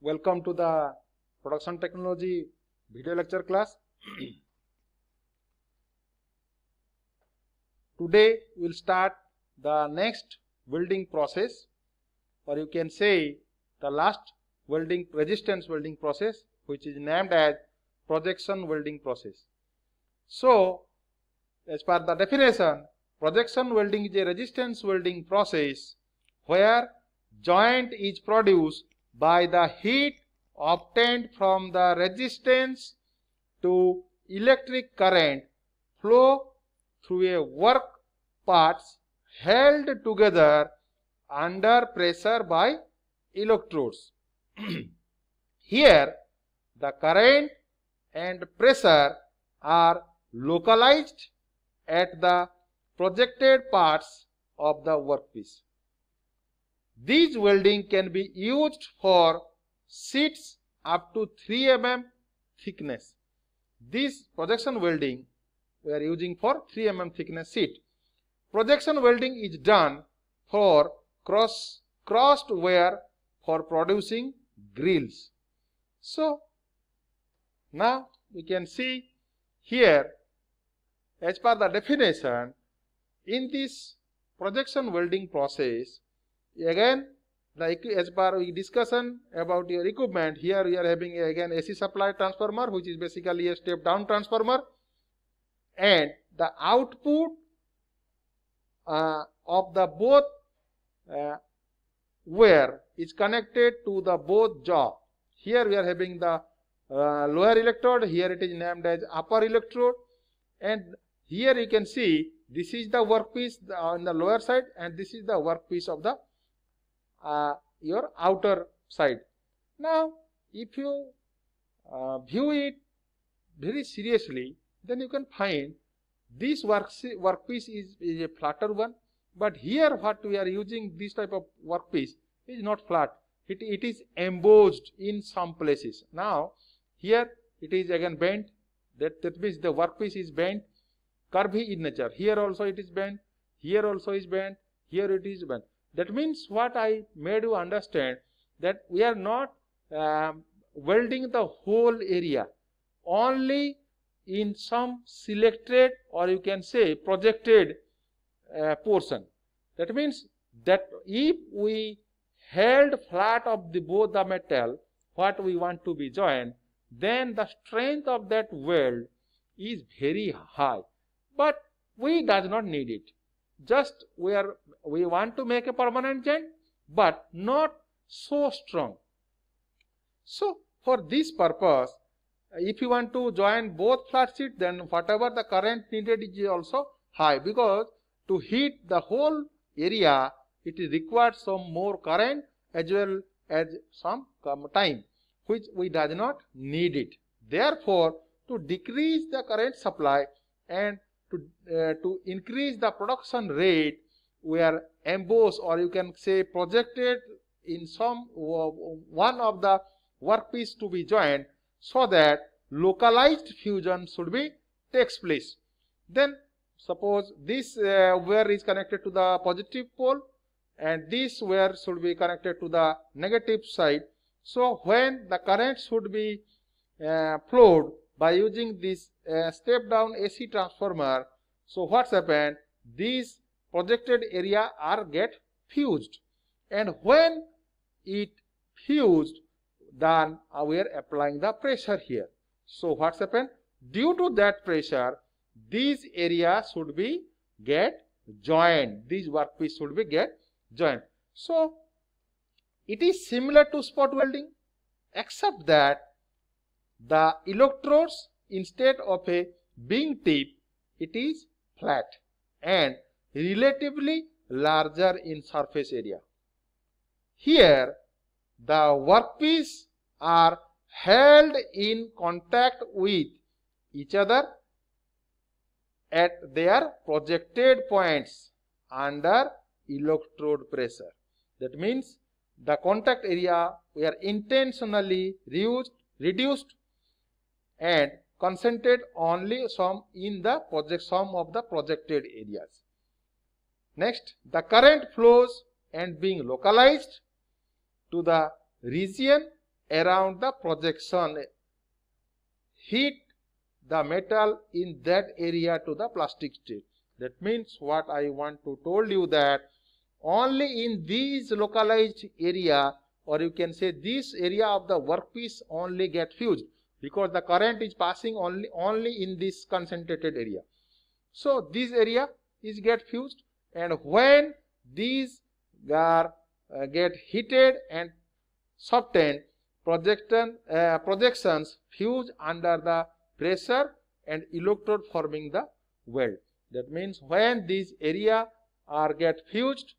Welcome to the production technology video lecture class. Today we will start the next welding process, or you can say the last resistance welding process, which is named as projection welding process. So, as per the definition, projection welding is a resistance welding process where joint is produced by the heat obtained from the resistance to electric current flow through a work parts held together under pressure by electrodes. Here the current and pressure are localized at the projected parts of the workpiece. These welding can be used for sheets up to 3 mm thickness. This projection welding we are using for 3 mm thickness sheet. Projection welding is done for crossed wire for producing grills. So now we can see here, as per the definition, in this projection welding process, again, like as per we discussion about your equipment, here we are having again AC supply transformer, which is basically a step down transformer, and the output of the both wire is connected to the both jaw. Here we are having the lower electrode, here it is named as upper electrode, and here you can see this is the workpiece on the lower side, and this is the workpiece of the your outer side. Now if you view it very seriously, then you can find this workpiece is a flatter one, but here what we are using, this type of workpiece is not flat, it is embossed in some places. Now here it is again bent, that means the workpiece is bent, curvy in nature. Here also it is bent, here also is bent, here it is bent. That means what I made you understand, that we are not welding the whole area, only in some selected, or you can say projected portion. That means that if we held flat of both the metal what we want to be joined, then the strength of that weld is very high, but we does not need it. Just we want to make a permanent joint, but not so strong. So for this purpose, if you want to join both flat sheet, then whatever the current needed is also high, because to heat the whole area it is required some more current as well as some time, which we does not need it. Therefore, to decrease the current supply and to increase the production rate, we are embossed, or you can say projected in some one of the workpiece to be joined, so that localized fusion should be takes place. Then suppose this wire is connected to the positive pole, and this wire should be connected to the negative side. So when the current should be flowed by using this step down AC transformer, so what's happened, these projected area are get fused, and when it fused, then we are applying the pressure here. So what's happened, due to that pressure, these areas should be get joined, these workpiece should be get joined. So it is similar to spot welding, except that the electrodes, instead of a being tip, it is flat and relatively larger in surface area. Here the workpiece are held in contact with each other at their projected points under electrode pressure. That means the contact area we are intentionally reduced and concentrate only some in the some of the projected areas. Next, the current flows and being localized to the region around the projection heat the metal in that area to the plastic state. That means what I want to told you that only in these localized area, or you can say this area of the workpiece only get fused, because the current is passing only in this concentrated area. So this area is get fused, and when these are get heated and softened, projections fuse under the pressure and electrode forming the weld. That means when these area are get fused,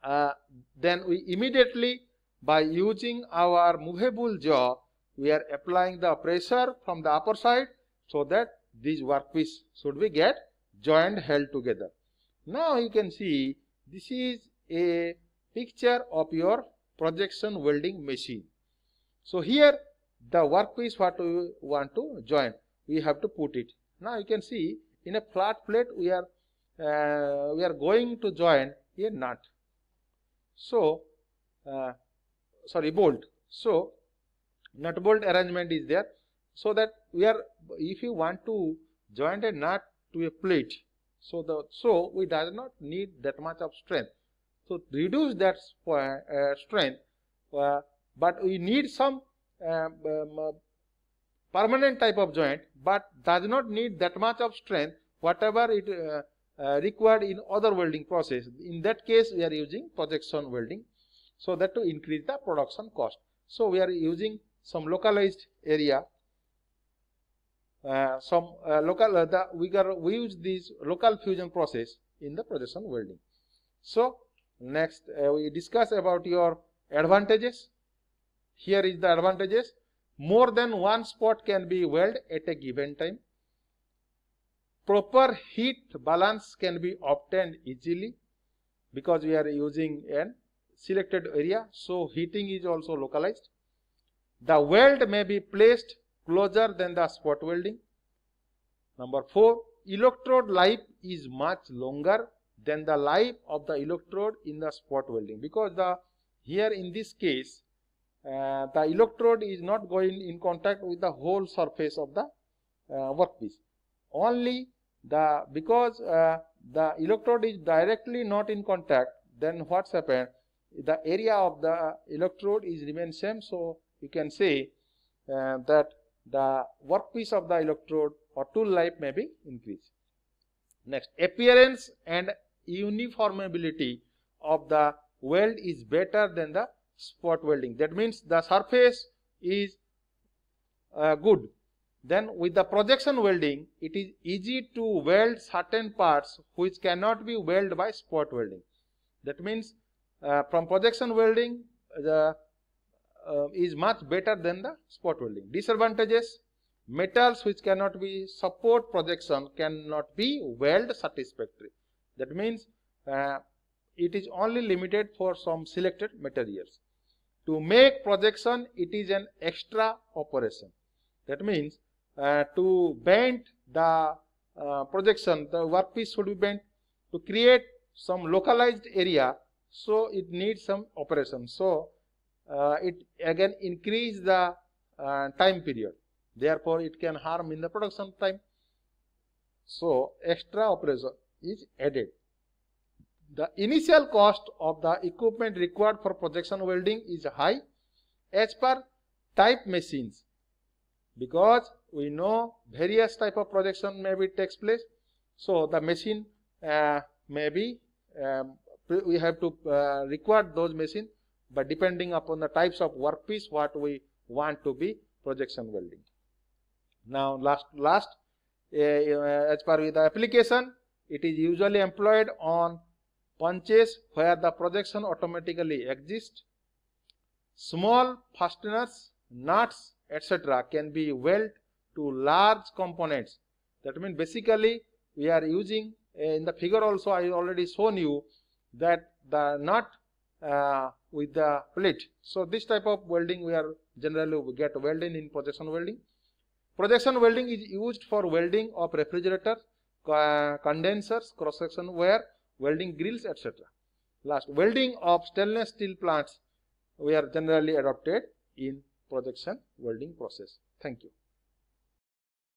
then we immediately, by using our movable jaw, we are applying the pressure from the upper side, so that this workpiece should be get joined, held together. Now you can see this is a picture of your projection welding machine. So here the workpiece what we want to join, we have to put it. Now you can see in a flat plate we are going to join a nut. So bolt. So nut bolt arrangement is there, so that if you want to join a nut to a plate, so we does not need that much of strength. So reduce that strength, but we need some permanent type of joint, but does not need that much of strength whatever it required in other welding process. In that case we are using projection welding, so that to increase the production cost. So we are using some localized area, we use this local fusion process in the projection welding. So next we discuss about your advantages. Here is the advantages. More than one spot can be welded at a given time. Proper heat balance can be obtained easily, because we are using a selected area, so heating is also localized. The weld may be placed closer than the spot welding. Number 4, electrode life is much longer than the life of the electrode in the spot welding, because here in this case the electrode is not going in contact with the whole surface of the workpiece. Only because the electrode is directly not in contact, then what's happened, the area of the electrode is remain same. So you can say that the workpiece of the electrode or tool life may be increased. Next, appearance and uniformability of the weld is better than the spot welding. That means the surface is good. Then with the projection welding, it is easy to weld certain parts which cannot be welded by spot welding. That means from projection welding is much better than the spot welding. Disadvantages: metals which cannot be support projection cannot be welded satisfactorily. That means it is only limited for some selected materials. To make projection, it is an extra operation. That means to bend the projection, the workpiece should be bent. To create some localized area, so it needs some operation. So it again increase the time period. Therefore, it can harm in the production time. So extra operation is added. The initial cost of the equipment required for projection welding is high as per type machines, because we know various type of projection maybe takes place. So the machine maybe we have to require those machine, but depending upon the types of workpiece what we want to be projection welding. Now last as per with the application, it is usually employed on punches where the projection automatically exists. Small fasteners, nuts, etc. can be welded to large components. That means basically we are using in the figure also I already shown you that the nut with the plate. So this type of welding we are generally get welded in projection welding. Projection welding is used for welding of refrigerators, condensers, cross-section wire, welding grills, etc. Last, welding of stainless steel plants we are generally adopted in projection welding process. Thank you.